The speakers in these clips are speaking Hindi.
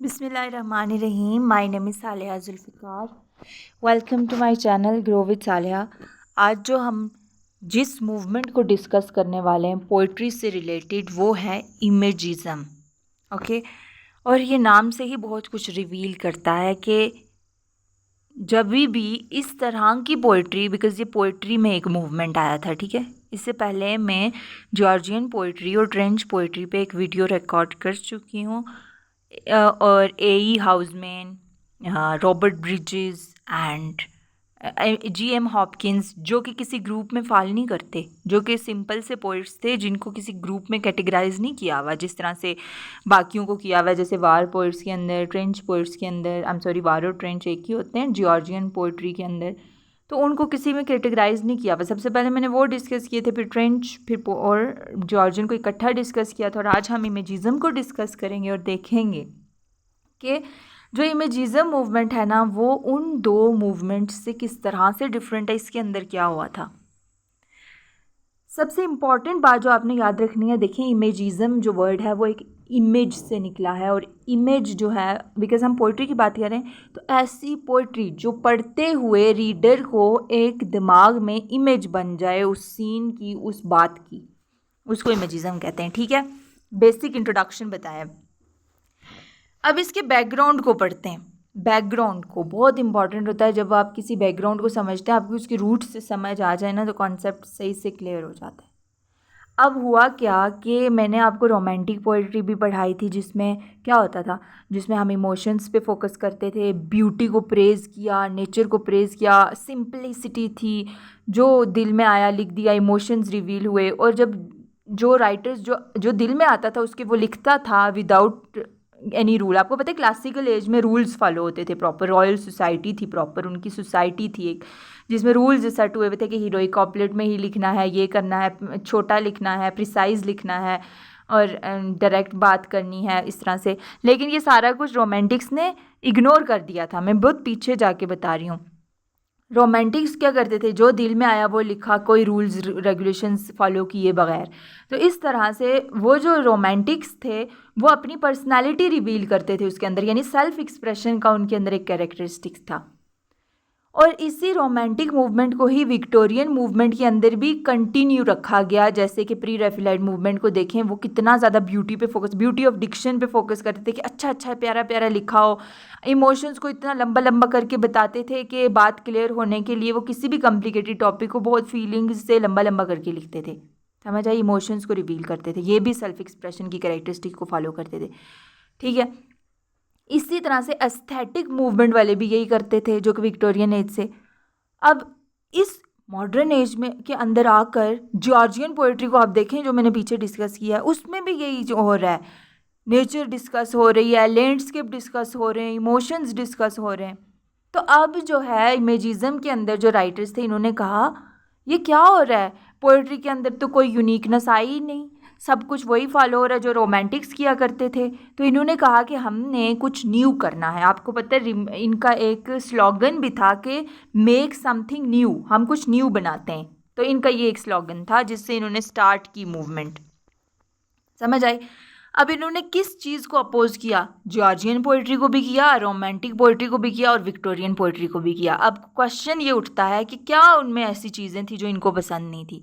बिस्मिल्लाहिर्रहमानिर्रहीम। My name is Saleha Zulfiqar. Welcome to my channel grow with Saleha. आज जो हम जिस मूवमेंट को डिस्कस करने वाले हैं पोइट्री से रिलेटेड वो है इमेजिज़म। ओके, और ये नाम से ही बहुत कुछ रिवील करता है कि जब भी इस तरह की पोइट्री, बिकॉज़ ये पोइट्री में एक मूवमेंट आया था, ठीक है। इससे पहले मैं जॉर्जियन पोइट्री और ट्रेंच पोइट्री पे एक वीडियो रिकॉर्ड कर चुकी हूँ, और A E. Housman, Robert Bridges and G M. Hopkins, जो कि किसी ग्रुप में फॉल नहीं करते, जो कि सिंपल से पोइट्स थे जिनको किसी ग्रुप में कैटेगराइज नहीं किया हुआ जिस तरह से बाकियों को किया हुआ है। जैसे वार पोइट्स के अंदर, ट्रेंच पोइट्स के अंदर, आई एम सॉरी, वार और ट्रेंच एक ही होते हैं जॉर्जियन पोइट्री के अंदर, तो उनको किसी में कैटेगराइज नहीं किया हुआ। सबसे पहले मैंने वो डिस्कस किए थे, फिर ट्रेंच, फिर और जॉर्जियन को इकट्ठा डिस्कस किया था। और आज हम इमेजिज़म को डिस्कस करेंगे और देखेंगे कि जो इमेजिज़म मूवमेंट है ना, वो उन दो मूवमेंट से किस तरह से डिफरेंट है, इसके अंदर क्या हुआ था। सबसे इम्पॉर्टेंट बात जो आपने याद रखनी है, देखिए इमेजिज़म जो वर्ड है वो एक इमेज से निकला है, और इमेज जो है, बिकॉज हम पोइट्री की बात करें तो ऐसी पोइट्री जो पढ़ते हुए रीडर को एक दिमाग में इमेज बन जाए उस सीन की, उस बात की, उसको इमेजिज़म कहते हैं, ठीक है। बेसिक इंट्रोडक्शन बताया। अब इसके बैकग्राउंड को पढ़ते हैं। बैकग्राउंड को बहुत इंपॉर्टेंट होता है। जब आप किसी बैकग्राउंड को समझते हैं, आपको उसकी रूट से समझ आ जाए ना, तो कॉन्सेप्ट सही से क्लियर हो जाता है। अब हुआ क्या कि मैंने आपको रोमांटिक पोइट्री भी पढ़ाई थी, जिसमें क्या होता था, जिसमें हम इमोशंस पे फोकस करते थे, ब्यूटी को प्रेज़ किया, नेचर को प्रेज़ किया, सिंपलिसिटी थी, जो दिल में आया लिख दिया, इमोशंस रिवील हुए। और जब जो राइटर्स जो जो दिल में आता था उसके वो लिखता था विदाउट एनी रूल। आपको पता है क्लासिकल एज में रूल्स फॉलो होते थे, प्रॉपर रॉयल सोसाइटी थी, प्रॉपर उनकी सोसाइटी थी एक, जिसमें रूल्स सेट हुए हुए थे कि हीरोइक कॉपलेट में ही लिखना है, ये करना है, छोटा लिखना है, प्रिसाइज लिखना है, और डायरेक्ट बात करनी है, इस तरह से। लेकिन ये सारा कुछ रोमांटिक्स ने इग्नोर कर दिया था। मैं बहुत पीछे जाके बता रही हूँ। रोमांटिक्स क्या करते थे, जो दिल में आया वो लिखा, कोई रूल्स रेगुलेशंस फॉलो किए बगैर। तो इस तरह से वो जो रोमांटिक्स थे वो अपनी पर्सनालिटी रिवील करते थे उसके अंदर, यानी सेल्फ एक्सप्रेशन का उनके अंदर एक कैरेक्टरिस्टिक्स था। और इसी रोमांटिक मूवमेंट को ही विक्टोरियन मूवमेंट के अंदर भी कंटिन्यू रखा गया। जैसे कि प्री रेफिलाइट मूवमेंट को देखें, वो कितना ज़्यादा ब्यूटी पे फोकस, ब्यूटी ऑफ डिक्शन पे फोकस करते थे कि अच्छा अच्छा प्यारा प्यारा लिखा हो। इमोशंस को इतना लंबा लंबा करके बताते थे कि बात क्लियर होने के लिए वो किसी भी कॉम्प्लिकेटेड टॉपिक को बहुत फीलिंग्स से लंबा लंबा करके लिखते थे। समझ आई, इमोशंस को रिवील करते थे। ये भी सेल्फ एक्सप्रेशन की कैरेक्टरिस्टिक को फॉलो करते थे, ठीक है। इसी तरह से एस्थेटिक मूवमेंट वाले भी यही करते थे, जो कि विक्टोरियन एज से। अब इस मॉडर्न एज में के अंदर आकर जॉर्जियन पोइट्री को आप देखें, जो मैंने पीछे डिस्कस किया है, उसमें भी यही जो हो रहा है। नेचर डिस्कस हो रही है, लैंडस्केप डिस्कस हो रहे हैं, इमोशंस डिस्कस हो रहे हैं। तो अब जो है इमेजिज़म के अंदर जो राइटर्स थे, इन्होंने कहा ये क्या हो रहा है, पोइट्री के अंदर तो कोई यूनिकनेस आई ही नहीं, सब कुछ वही फॉलो हो रहा है जो रोमांटिक्स किया करते थे। तो इन्होंने कहा कि हमने कुछ न्यू करना है। आपको पता है इनका एक स्लोगन भी था कि मेक समथिंग न्यू, हम कुछ न्यू बनाते हैं। तो इनका ये एक स्लोगन था जिससे इन्होंने स्टार्ट की मूवमेंट। समझ आई। अब इन्होंने किस चीज़ को अपोज किया, जॉर्जियन पोइट्री को भी किया, रोमांटिक पोइट्री को भी किया, और विक्टोरियन पोइट्री को भी किया। अब क्वेश्चन ये उठता है कि क्या उनमें ऐसी चीज़ें थी जो इनको पसंद नहीं थी।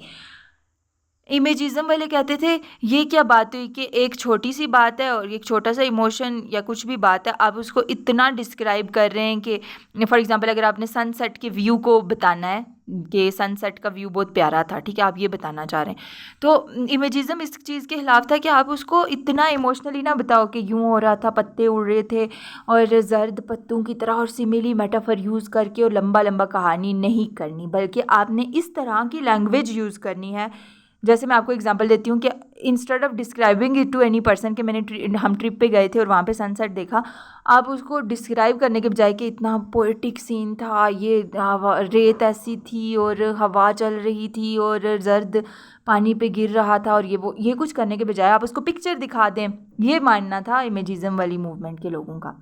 इमेजिज़म वाले कहते थे ये क्या बात हुई कि एक छोटी सी बात है और एक छोटा सा इमोशन या कुछ भी बात है, आप उसको इतना डिस्क्राइब कर रहे हैं कि फॉर एग्जांपल अगर आपने सनसेट के व्यू को बताना है कि सनसेट का व्यू बहुत प्यारा था, ठीक है, आप ये बताना चाह रहे हैं, तो इमेजिज़म इस चीज़ के खिलाफ था कि आप उसको इतना इमोशनली ना बताओ कि यूँ हो रहा था, पत्ते उड़ रहे थे और जर्द पत्तों की तरह, और सिमिली मेटाफर यूज़ करके और लंबा लंबा कहानी नहीं करनी, बल्कि आपने इस तरह की लैंग्वेज यूज़ करनी है। जैसे मैं आपको एग्जांपल देती हूँ कि instead of describing it to any person कि हम ट्रिप पे गए थे और वहाँ पे सनसेट देखा, आप उसको डिस्क्राइब करने के बजाय कि इतना पोएटिक सीन था, ये रेत ऐसी थी और हवा चल रही थी और जर्द पानी पे गिर रहा था, और ये कुछ करने के बजाय आप उसको पिक्चर दिखा दें। ये मानना था इमेजिज़म वाली मूवमेंट के लोगों का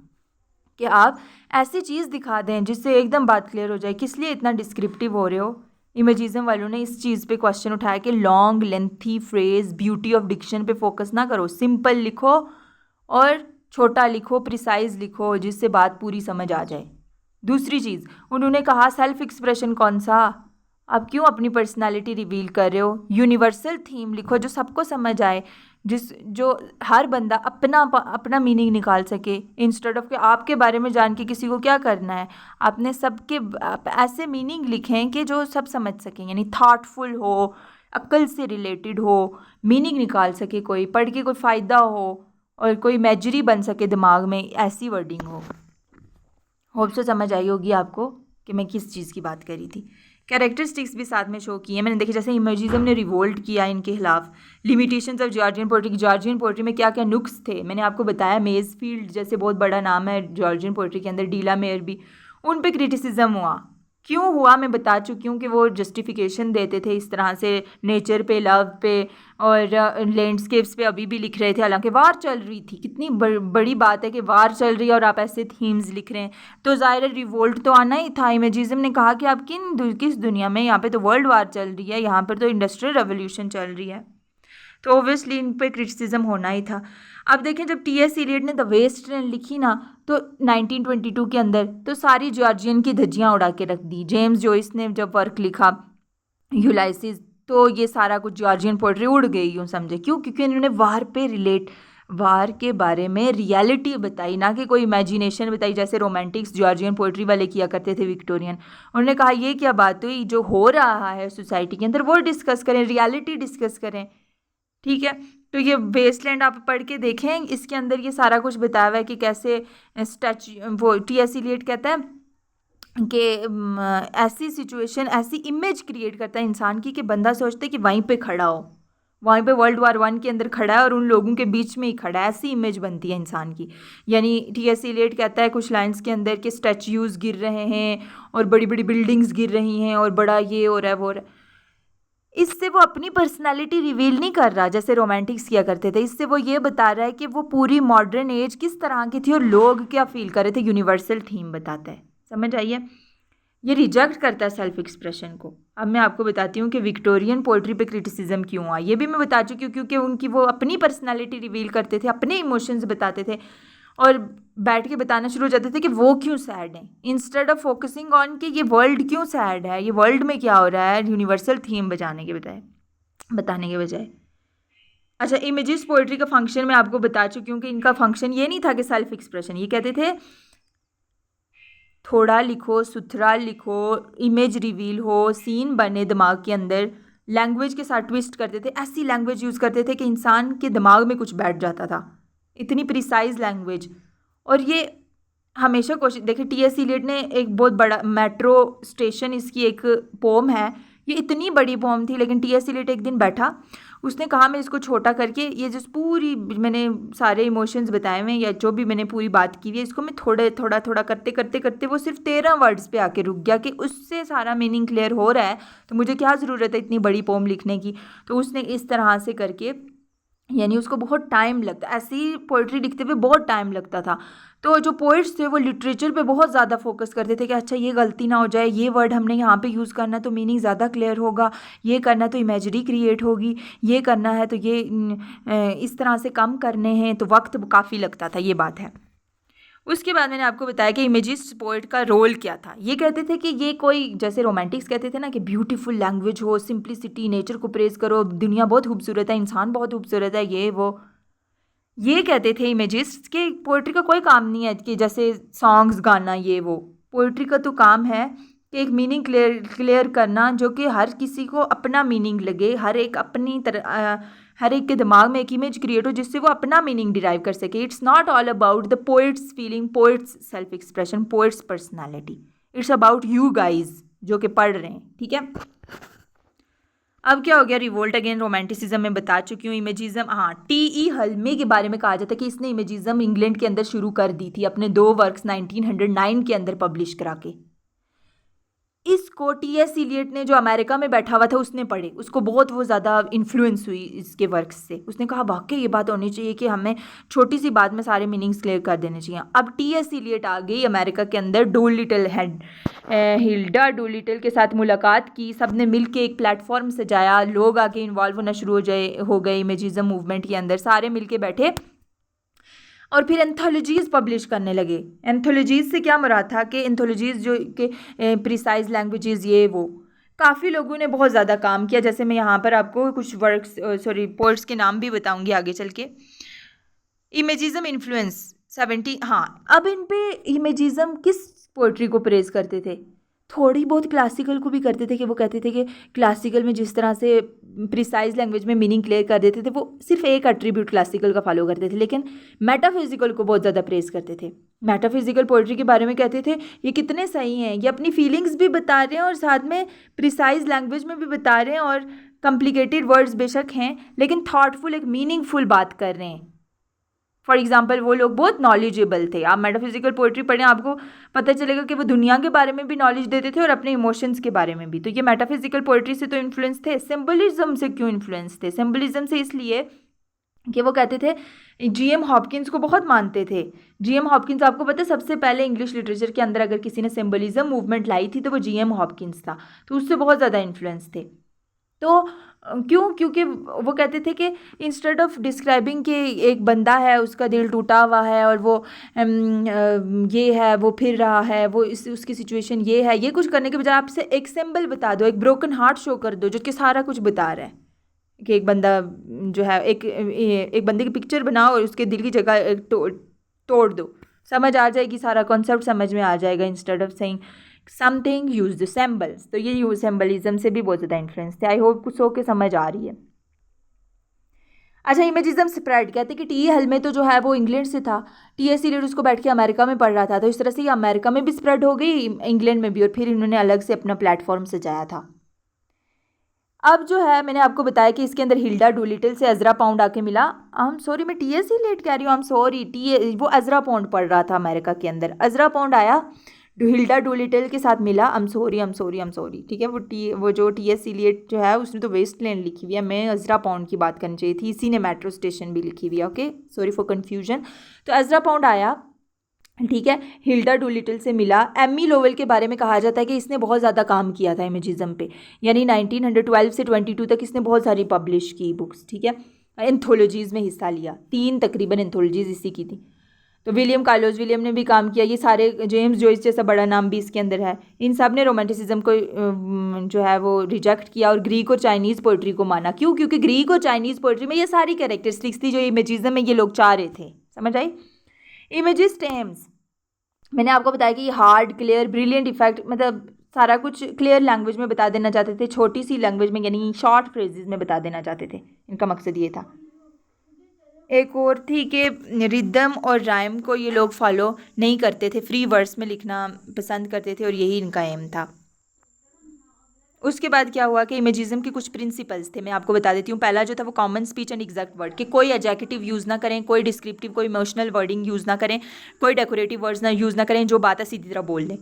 कि आप ऐसी चीज़ दिखा दें जिससे एकदम बात क्लियर हो जाए, किस लिए इतना डिस्क्रिप्टिव हो रहे हो। इमेजिज़म वालों ने इस चीज़ पे क्वेश्चन उठाया कि long lengthy phrase, beauty of diction पे फोकस ना करो, सिंपल लिखो और छोटा लिखो, प्रिसाइज लिखो, जिससे बात पूरी समझ आ जाए। दूसरी चीज़ उन्होंने कहा सेल्फ एक्सप्रेशन कौन सा, आप क्यों अपनी पर्सनालिटी रिवील कर रहे हो। यूनिवर्सल थीम लिखो जो सबको समझ आए, जो हर बंदा अपना अपना मीनिंग निकाल सके, इंस्टेड ऑफ कि आपके बारे में जान के किसी को क्या करना है। आपने सबके ऐसे मीनिंग लिखें कि जो सब समझ सकें, यानी थाटफुल हो, अक्ल से रिलेटेड हो, मीनिंग निकाल सके, कोई पढ़ के कोई फ़ायदा हो और कोई इमेजरी बन सके दिमाग में, ऐसी वर्डिंग हो। होप से समझ आई होगी आपको कि मैं किस चीज़ की बात करी थी। कैरेक्टरिस्टिक्स भी साथ में शो किए मैंने, देखिए जैसे इमोजिज्म ने रिवोल्ट किया इनके खिलाफ। Limitations of Georgian poetry, Georgian poetry में क्या क्या नुक्स थे मैंने आपको बताया। मेजफील्ड जैसे बहुत बड़ा नाम है जॉर्जियन पोएट्री के अंदर, डीला मेयर भी, उन पे क्रिटिसिज्म हुआ। क्यों हुआ मैं बता चुकी हूँ कि वो जस्टिफिकेशन देते थे इस तरह से नेचर पे, लव पे और लैंडस्केप्स पे अभी भी लिख रहे थे, हालांकि वार चल रही थी। कितनी बड़ी बात है कि वार चल रही है और आप ऐसे थीम्स लिख रहे हैं, तो ज़ाहिर रिवोल्ट तो आना ही था। इमेजिज्म ने कहा कि आप किस दुनिया में, यहाँ पे तो वर्ल्ड वार चल रही है, यहाँ पर तो इंडस्ट्रियल रेवोल्यूशन चल रही है, तो ओब्वियसली इन पे क्रिटिसिज्म होना ही था। अब देखें जब टी.एस. इलियट ने द वेस्टलैंड लिखी ना, तो 1922 के अंदर तो सारी जॉर्जियन की धज्जियाँ उड़ा के रख दी। जेम्स जॉइस ने जब वर्क लिखा यूलाइसिस, तो ये सारा कुछ जॉर्जियन पोएट्री उड़ गई, यूँ समझे। क्यों? क्योंकि इन्होंने वार पे रिलेट, वार के बारे में रियलिटी बताई, ना कि कोई इमेजिनेशन बताई जैसे रोमांटिक्स जॉर्जियन पोएट्री वाले किया करते थे, विक्टोरियन। उन्होंने कहा ये क्या बात हुई, जो हो रहा है सोसाइटी के अंदर वो डिस्कस करें, रियलिटी डिस्कस करें, ठीक है। तो ये वेस्टलैंड आप पढ़ के देखें, इसके अंदर ये सारा कुछ बताया हुआ है कि कैसे स्टैचू, वो टी.एस. इलियट कहता है कि ऐसी सिचुएशन, ऐसी इमेज क्रिएट करता है इंसान की कि बंदा सोचता है कि वहीं पे खड़ा हो, वहीं पे वर्ल्ड वार 1 के अंदर खड़ा है और उन लोगों के बीच में ही खड़ा है, ऐसी इमेज बनती है इंसान की। यानी टी.एस. इलियट कहता है कुछ लाइंस के अंदर कि स्टैच्यूज़ गिर रहे हैं और बड़ी बड़ी बिल्डिंग्स गिर रही हैं और बड़ा ये हो रहा है वो हो रहा है। इससे वो अपनी पर्सनालिटी रिवील नहीं कर रहा जैसे रोमांटिक्स किया करते थे, इससे वो ये बता रहा है कि वो पूरी मॉडर्न एज किस तरह की थी और लोग क्या फील कर रहे थे। यूनिवर्सल थीम बताता है, समझ आइए। ये रिजेक्ट करता है सेल्फ एक्सप्रेशन को। अब मैं आपको बताती हूँ कि विक्टोरियन पोएट्री पे क्रिटिसिज्म क्यों हुआ, ये भी मैं बता चुकी हूँ, क्योंकि उनकी वो अपनी पर्सनालिटी रिवील करते थे, अपने इमोशंस बताते थे और बैठ के बताना शुरू हो जाते थे कि वो क्यों सैड है, इंस्टेड ऑफ फोकसिंग ऑन कि ये वर्ल्ड क्यों सैड है, ये वर्ल्ड में क्या हो रहा है, यूनिवर्सल थीम बताने के बजाय। अच्छा, इमेजेस पोएट्री का फंक्शन मैं आपको बता चुकी हूँ कि इनका फंक्शन ये नहीं था कि सेल्फ एक्सप्रेशन, ये कहते थे थोड़ा लिखो, सुथरा लिखो, इमेज रिवील हो, सीन बने दिमाग के अंदर। लैंग्वेज के साथ ट्विस्ट करते थे, ऐसी लैंग्वेज यूज़ करते थे कि इंसान के दिमाग में कुछ बैठ जाता था, इतनी प्रिसाइज लैंग्वेज। और ये हमेशा कोशिश, देखिए टी.एस. इलियट ने एक बहुत बड़ा मेट्रो स्टेशन, इसकी एक पोम है, ये इतनी बड़ी पोम थी, लेकिन टी.एस. इलियट एक दिन बैठा, उसने कहा मैं इसको छोटा करके, ये जो पूरी मैंने सारे इमोशंस बताए हुए हैं या जो भी मैंने पूरी बात की हुई है, इसको मैं थोड़ा करते करते करते वो सिर्फ 13 वर्ड्स पे आके रुक गया कि उससे सारा मीनिंग क्लियर हो रहा है, तो मुझे क्या ज़रूरत है इतनी बड़ी पोम लिखने की। तो उसने इस तरह से करके, यानी उसको बहुत टाइम लगता, ऐसी पोइट्री लिखते हुए बहुत टाइम लगता था। तो जो पोइट्स थे वो लिटरेचर पे बहुत ज़्यादा फोकस करते थे कि अच्छा ये गलती ना हो जाए, ये वर्ड हमने यहाँ पे यूज़ करना तो मीनिंग ज़्यादा क्लियर होगा, ये करना तो इमेजरी क्रिएट होगी, ये करना है तो ये इस तरह से कम करने हैं, तो वक्त काफ़ी लगता था, ये बात है। उसके बाद मैंने आपको बताया कि इमेजिस्ट पोएट का रोल क्या था। ये कहते थे कि ये कोई, जैसे रोमांटिक्स कहते थे ना कि ब्यूटीफुल लैंग्वेज हो, सिंप्लिसिटी, नेचर को प्रेज करो, दुनिया बहुत खूबसूरत है, इंसान बहुत खूबसूरत है, ये कहते थे इमेजिस्ट के पोएट्री का कोई काम नहीं है कि जैसे सॉन्ग्स गाना, ये वो। पोएट्री का तो काम है कि एक मीनिंग क्लियर करना जो कि हर किसी को अपना मीनिंग लगे, हर एक अपनी तरह, हर एक के दिमाग में एक इमेज क्रिएट हो जिससे वो अपना मीनिंग डिराइव कर सके। It's not all about the poets feeling, poets self expression, poets personality, it's about you guys जो कि पढ़ रहे हैं, ठीक है। अब क्या हो गया, रिवोल्ट अगेन रोमांटिसिज्म में बता चुकी हूँ। इमेजिज्म, हाँ, टी.ई. हल्मे के बारे में कहा जाता है कि इसने इमेजिज्म इंग्लैंड के अंदर शुरू कर दी थी, अपने 2 वर्क्स 1909 के अंदर पब्लिश करा के। इसको टी.एस. इलियट ने, जो अमेरिका में बैठा हुआ था, उसने पढ़े, उसको बहुत वो ज़्यादा इन्फ्लुएंस हुई इसके वर्क्स से। उसने कहा वाकई ये बात होनी चाहिए कि हमें छोटी सी बात में सारे मीनिंग्स क्लियर कर देने चाहिए। अब टी.एस. इलियट आ गई अमेरिका के अंदर, डूलिटल हेड, हिल्डा डूलिटल के साथ मुलाकात की, सब ने मिल के एक प्लेटफॉर्म सजाया, लोग आके इन्वॉल्व होना शुरू हो गए इमेजिज्म मूवमेंट के अंदर, सारे मिल के बैठे और फिर एंथोलॉजीज़ पब्लिश करने लगे। एंथोलॉजीज़ से क्या मुराद था कि एंथोलॉजीज़ जो कि प्रिसाइज लैंग्वेजेस ये वो काफ़ी लोगों ने बहुत ज़्यादा काम किया। जैसे मैं यहाँ पर आपको कुछ वर्क्स पोइट्स के नाम भी बताऊँगी आगे चल के। इमेजिज़म इन्फ्लुएंस 70, हाँ, अब इन पे इमेजिज़म किस पोइट्री को प्रेज़ करते थे, थोड़ी बहुत क्लासिकल को भी करते थे कि वो कहते थे कि क्लासिकल में जिस तरह से प्रिसाइज लैंग्वेज में मीनिंग क्लियर कर देते थे, वो सिर्फ एक एट्रीब्यूट क्लासिकल का फॉलो करते थे, लेकिन मेटाफिजिकल को बहुत ज़्यादा प्रेज़ करते थे। मेटाफिजिकल पोइट्री के बारे में कहते थे ये कितने सही हैं, ये अपनी फीलिंग्स भी बता रहे हैं और साथ में प्रिसाइज लैंग्वेज में भी बता रहे हैं, और कॉम्प्लिकेटेड वर्ड्स बेशक हैं लेकिन थॉटफुल, एक मीनिंगफुल बात कर रहे हैं। फॉर एग्जाम्पल वो लोग बहुत नॉलेजेबल थे। आप मेटाफिजिकल पोइट्री पढ़ें, आपको पता चलेगा कि वो दुनिया के बारे में भी नॉलेज देते थे और अपने इमोशंस के बारे में भी। तो ये मेटाफिजिकल पोइट्री से तो इन्फ्लुएंस थे। सिंबलिज्म से क्यों इन्फ्लुएंस थे? सिंबलिज्म से इसलिए कि वो कहते थे, जीएम हॉपकिंस को बहुत मानते थे। जीएम हॉपकिंस, आपको पता है सबसे पहले इंग्लिश लिटरेचर के अंदर अगर किसी ने सिंबलिज्म मूवमेंट लाई थी तो वो जीएम हॉपकिंस था। तो उससे बहुत ज़्यादा इन्फ्लुएंस थे। तो क्यों? क्योंकि वो कहते थे कि इंस्टेड ऑफ डिस्क्राइबिंग कि एक बंदा है, उसका दिल टूटा हुआ है और वो ये है, वो फिर रहा है, वो उसकी सिचुएशन ये है, ये कुछ करने के बजाय आपसे एक सिंबल बता दो, एक ब्रोकन हार्ट शो कर दो जो कि सारा कुछ बता रहा है। कि एक बंदा जो है, एक बंदे की पिक्चर बनाओ और उसके दिल की जगह तोड़ दो, समझ आ जाएगी, सारा कॉन्सेप्ट समझ में आ जाएगा। Instead of saying something use the symbols. तो ये यूज सिंबलिज्म से भी बहुत ज़्यादा इन्फ्लुएंस थे। आई होप कुछ हो के समझ आ रही है। अच्छा, इमेजिज्म स्प्रेड, कहते हैं कि टी हलमे तो जो है वो इंग्लैंड से था, टी.एस. एलियट उसको बैठ के अमेरिका में पढ़ रहा था, तो इस तरह से ये अमेरिका में भी स्प्रेड हो गई, इंग्लैंड में भी, और फिर इन्होंने अलग से अपना प्लेटफॉर्म सजाया था। अब जो है मैंने आपको बताया कि इसके अंदर हिल्डा डूलिटल से अजरा पाउंड आके मिला। सॉरी, मैं टी.एस. एलियट कह रही हूँ, सॉरी, वो अजरा पाउंड पढ़ रहा था अमेरिका के अंदर। अजरा पाउंड आया, हिल्डा डूलिटल के साथ मिला। I'm sorry, ठीक है। वो जो टी.एस. एलियट जो है उसने तो वेस्टलैंड लिखी हुई है, मैं अजरा पाउंड की बात करनी चाहिए थी, इसी ने मेट्रो स्टेशन भी लिखी हुई है। Okay, sorry for confusion. तो अजरा पाउंड आया, ठीक है, हिल्डा डूलिटल से मिला। एमी लोवेल के बारे में कहा जाता है कि इसने बहुत ज़्यादा काम किया था इमेजिज्म पे, यानी 1912 से 22 तक इसने बहुत सारी पब्लिश की बुक्स, ठीक है। एंथोलॉजीज़ में हिस्सा लिया, 3 तकरीबन एंथोलॉजीज़ इसी की थी। तो विलियम कार्लोस विलियम ने भी काम किया, ये सारे, जेम्स जॉयस जैसा बड़ा नाम भी इसके अंदर है। इन सब ने रोमांटिसिज्म को जो है वो रिजेक्ट किया और ग्रीक और चाइनीज़ पोइट्री को माना। क्यों? क्योंकि ग्रीक और चाइनीज़ पोइट्री में ये सारी कैरेक्टरिस्टिक्स थी जो इमेजिज्म में ये लोग चाह रहे थे। समझ आई? इमेजिस्ट एम्स, मैंने आपको बताया कि हार्ड, क्लियर, ब्रिलियंट इफेक्ट, मतलब सारा कुछ क्लियर लैंग्वेज में बता देना चाहते थे, छोटी सी लैंग्वेज में, यानी शॉर्ट फ्रेजेस में बता देना चाहते थे। इनका मकसद ये था। एक और थी कि रिदम और राइम को ये लोग फॉलो नहीं करते थे, फ्री वर्ड्स में लिखना पसंद करते थे, और यही इनका एम था। उसके बाद क्या हुआ कि इमेजिज्म के कुछ प्रिंसिपल्स थे, मैं आपको बता देती हूँ। पहला जो था वो common speech and exact word, कि कोई एडजेक्टिव यूज़ ना करें, कोई डिस्क्रिप्टिव, कोई इमोशनल वर्डिंग यूज़ ना करें, कोई डेकोरेटिव वर्ड्स ना यूज़ ना करें, जो बात है सीधी तरह बोल दें।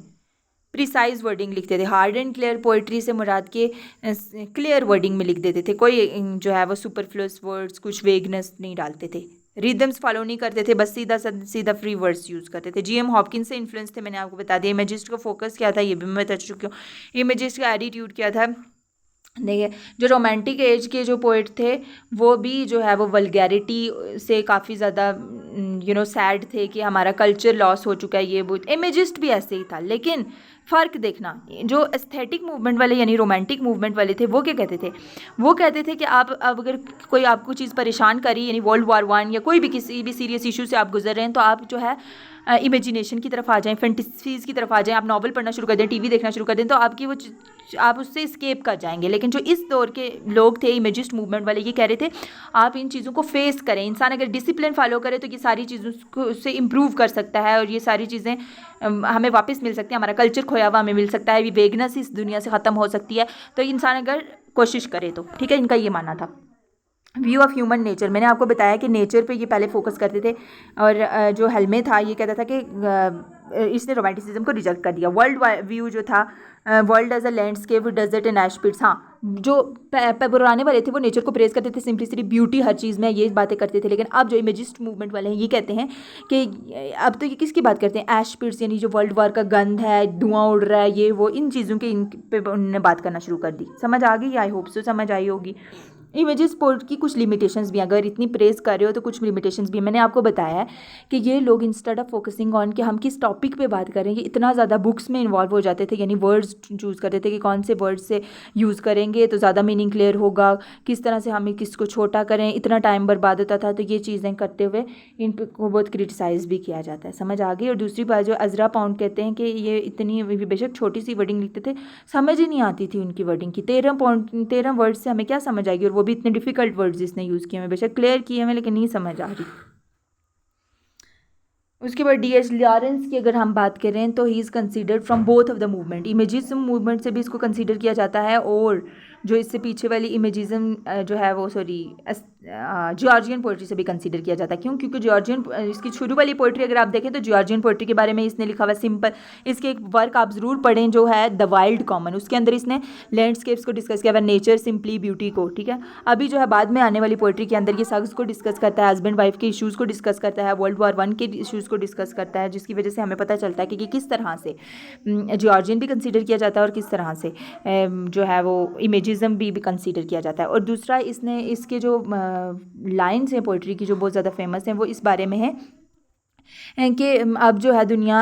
प्रिसाइज वर्डिंग लिखते थे। हार्ड एंड क्लियर पोइट्री से मुराद के क्लियर वर्डिंग में लिख देते थे, कोई जो है वो सुपरफ्लुअस वर्ड्स, कुछ वेगनेस नहीं डालते थे। रिदम्स फॉलो नहीं करते थे, बस सीधा फ्री वर्ड्स यूज़ करते थे। जीएम हॉपकिंस से इन्फ्लुएंस थे, मैंने आपको बता दिया। इमेजिस्ट का फोकस क्या था ये भी मैं बता चुकी हूँ। इमेजिस्ट का एटीट्यूड क्या था? देखिए, जो रोमांटिक एज के जो पोइट थे वो भी जो है वो वल्गैरिटी से काफ़ी ज़्यादा सैड थे कि हमारा कल्चर लॉस हो चुका है, ये वो। इमेजिस्ट भी ऐसे ही था, लेकिन फ़र्क देखना, जो एस्थेटिक मूवमेंट वाले यानी रोमांटिक मूवमेंट वाले थे वो क्या कहते थे? वो कहते थे कि आप अब अगर कोई आपको चीज़ परेशान करी, यानी वर्ल्ड वॉर 1 या कोई भी किसी भी सीरियस इशू से आप गुजर रहे हैं, तो आप जो है इमेजिनेशन की तरफ आ जाएं, फैंटेसीज़ की तरफ आ जाएं, आप नॉवल पढ़ना शुरू कर दें, टीवी देखना शुरू कर दें, तो आपकी वो आप उससे इस्केप कर जाएंगे। लेकिन जो इस दौर के लोग थे इमेजिस्ट मूवमेंट वाले, ये कह रहे थे आप इन चीज़ों को फेस करें। इंसान अगर डिसिप्लिन फॉलो करे तो ये सारी चीज़ों को उससे इम्प्रूव कर सकता है, और ये सारी चीज़ें हमें वापस मिल सकती है, हमारा कल्चर खोया हुआ हमें मिल सकता है, वेगनेस इस दुनिया से ख़त्म हो सकती है, तो इंसान अगर कोशिश करे तो। ठीक है, इनका ये मानना था। व्यू ऑफ ह्यूमन नेचर, मैंने आपको बताया कि नेचर पे ये पहले फोकस करते थे, और जो हेल्मे था ये कहता था कि इसने रोमांटिसिज्म को रिजेक्ट कर दिया। वर्ल्ड व्यू जो था, world as a landscape with desert and ash pits, हाँ, जो पुराने वाले थे वो नेचर को प्रेज करते थे, सिंपलिसिटी, ब्यूटी, हर चीज़ में ये बातें करते थे। लेकिन अब जो इमेजिस्ट मूवमेंट वाले हैं ये कहते हैं कि अब तो ये किसकी बात करते हैं? ऐश पिट्स, यानी जो वर्ल्ड वार का गंध है, धुआं उड़ रहा है, ये वो, इन चीज़ों के इन पे उन्होंने बात करना शुरू कर दी। समझ आ गई? आई होप सो समझ आई होगी। इमेजेस पोर्ट की कुछ लिमिटेशंस भी, अगर इतनी प्रेज कर रहे हो तो कुछ लिमिटेशंस भी मैंने आपको बताया है कि ये लोग इंस्टेड ऑफ फोकसिंग ऑन कि हम किस टॉपिक पे बात करेंगे, इतना ज़्यादा बुक्स में इन्वॉल्व हो जाते थे, यानी वर्ड्स चूज़ करते थे कि कौन से वर्ड्स से यूज़ करेंगे तो ज़्यादा मीनिंग क्लियर होगा, किस तरह से हमें किसको छोटा करें, इतना टाइम बर्बाद होता था। तो ये चीज़ें करते हुए इन को बहुत क्रिटिसाइज़ भी किया जाता है, समझ आ गई। और दूसरी बात जो अजरा पाउंड कहते हैं कि ये इतनी बेशक छोटी सी वर्डिंग लिखते थे, समझ ही नहीं आती थी उनकी वर्डिंग की, 13 वर्ड से हमें क्या समझ आएगी, और वो भी इतने डिफिकल्ट वर्ड्स इसने यूज़ किए हैं, बेशक क्लियर किए हैं लेकिन नहीं समझ आ रही। उसके बाद डी.एच. लॉरेंस की अगर हम बात करें तो he is considered from both of the movement, imagism movement से भी इसको कंसीडर किया जाता है, और जो इससे पीछे वाली इमेजिज्म जो है वो जॉर्जियन पोइट्री से भी कंसीडर किया जाता है। क्यों? क्योंकि जॉर्जियन, इसकी शुरू वाली पोइट्री अगर आप देखें तो जॉर्जियन पोइट्री के बारे में इसने लिखा हुआ सिंपल, इसके एक वर्क आप ज़रूर पढ़ें जो है द वाइल्ड कॉमन, उसके अंदर इसने लैंडस्केप्स को डिस्कस किया हुआ, नेचर, सिंपली, ब्यूटी को, ठीक है। अभी जो है बाद में आने वाली पोइट्री के अंदर ये सग्स को डिस्कस करता है, हस्बैंड वाइफ के इशूज़ को डिस्कस करता है, वर्ल्ड वॉर 1 के इशूज़ को डिस्कस करता है, जिसकी वजह से हमें पता चलता है कि किस तरह से जॉर्जियन भी कंसीडर किया जाता है और किस तरह से जो है वो इमेजिज्म भी कंसीडर किया जाता है। और दूसरा, इसने इसके जो लाइन्स हैं पोइट्री की जो बहुत ज़्यादा फेमस हैं वो इस बारे में है कि अब जो है दुनिया,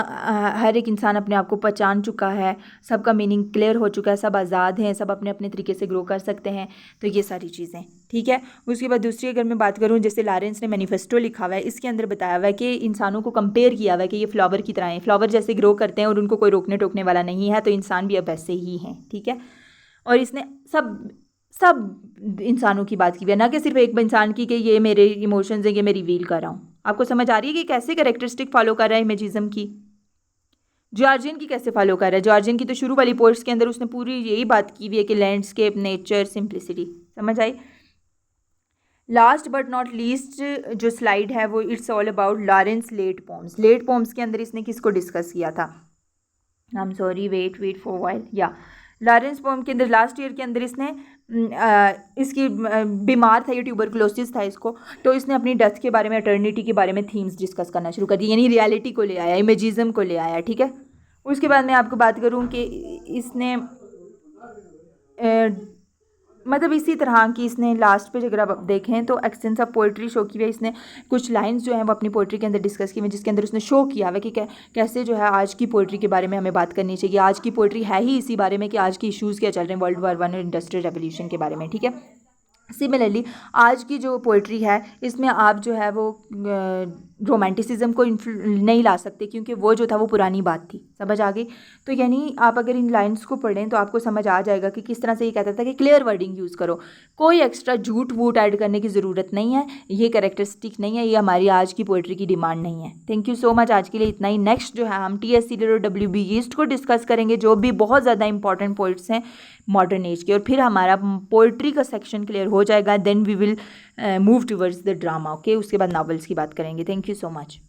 हर एक इंसान अपने आप को पहचान चुका है, सबका मीनिंग क्लियर हो चुका है, सब आज़ाद हैं, सब अपने अपने तरीके से ग्रो कर सकते हैं, तो ये सारी चीज़ें, ठीक है। उसके बाद दूसरी अगर मैं बात करूँ, जैसे लॉरेंस ने मैनिफेस्टो लिखा हुआ है, इसके अंदर बताया हुआ है कि इंसानों को कंपेयर किया हुआ है कि ये फ्लावर की तरह हैं, फ्लावर जैसे ग्रो करते हैं और उनको कोई रोकने टोकने वाला नहीं है, तो इंसान भी अब वैसे ही हैं, ठीक है। और इसने सब इंसानों की बात की हुई है, ना कि सिर्फ एक इंसान की कि ये मेरे इमोशंस हैं, ये मैं रिवील कर रहा हूँ। आपको समझ आ रही है कि कैसे कैरेक्टरिस्टिक फॉलो कर रहा है इमेजिज्म की, जॉर्जियन की कैसे फॉलो कर रहा है। जॉर्जियन की तो शुरू वाली पोइट्स के अंदर उसने पूरी यही बात की हुई है कि लैंडस्केप, नेचर, सिंप्लिसिटी, समझ आई। लास्ट बट नॉट लीस्ट जो स्लाइड है वो it's all about Lawrence late poems. Late poems के अंदर इसने किसको डिस्कस किया था, I am sorry, wait for while, या लॉरेंस पोम के अंदर लास्ट ईयर के अंदर इसने इसकी बीमार था, ये ट्यूबरकुलोसिस था इसको, तो इसने अपनी डेथ के बारे में, एटर्निटी के बारे में थीम्स डिस्कस करना शुरू कर दी, यानी रियलिटी को ले आया, इमेजिज्म को ले आया, ठीक है। उसके बाद मैं आपको बात करूँ कि इसने मतलब इसी तरह की इसने लास्ट पे अगर आप देखें तो एक्सेंस ऑफ पोइट्री शो की हुई है, इसने कुछ लाइंस जो हैं वो अपनी पोइट्री के अंदर डिस्कस की हुई, जिसके अंदर उसने शो किया हुआ है कि कैसे जो है आज की पोइट्री के बारे में हमें बात करनी चाहिए। आज की पोइट्री है ही इसी बारे में कि आज की इश्यूज़ क्या चल रहे हैं, वर्ल्ड वॉर 1 और इंडस्ट्रियल रेवोल्यूशन के बारे में, ठीक है। सिमिलरली आज की जो पोइट्री है इसमें आप जो है वो रोमांटिसिज्म को नहीं ला सकते, क्योंकि वो जो था वो पुरानी बात थी, समझ आ गई। तो यानी आप अगर इन लाइंस को पढ़ें तो आपको समझ आ जाएगा कि किस तरह से ये कहता था कि क्लियर वर्डिंग यूज़ करो, कोई एक्स्ट्रा झूठ वूट ऐड करने की ज़रूरत नहीं है, ये कैरेक्टरिस्टिक नहीं है, ये हमारी आज की पोइट्री की डिमांड नहीं है। थैंक यू सो मच, आज के लिए इतना ही। नेक्स्ट जो है हम TS सीरियल और WB ईस्ट को डिस्कस करेंगे, जो भी बहुत ज़्यादा इंपॉर्टेंट पोइट्स हैं मॉडर्न एज के, और फिर हमारा पोइट्री का सेक्शन क्लियर हो जाएगा, then we will move towards the drama, okay. उसके बाद नॉवेल्स की बात करेंगे। Thank you so much.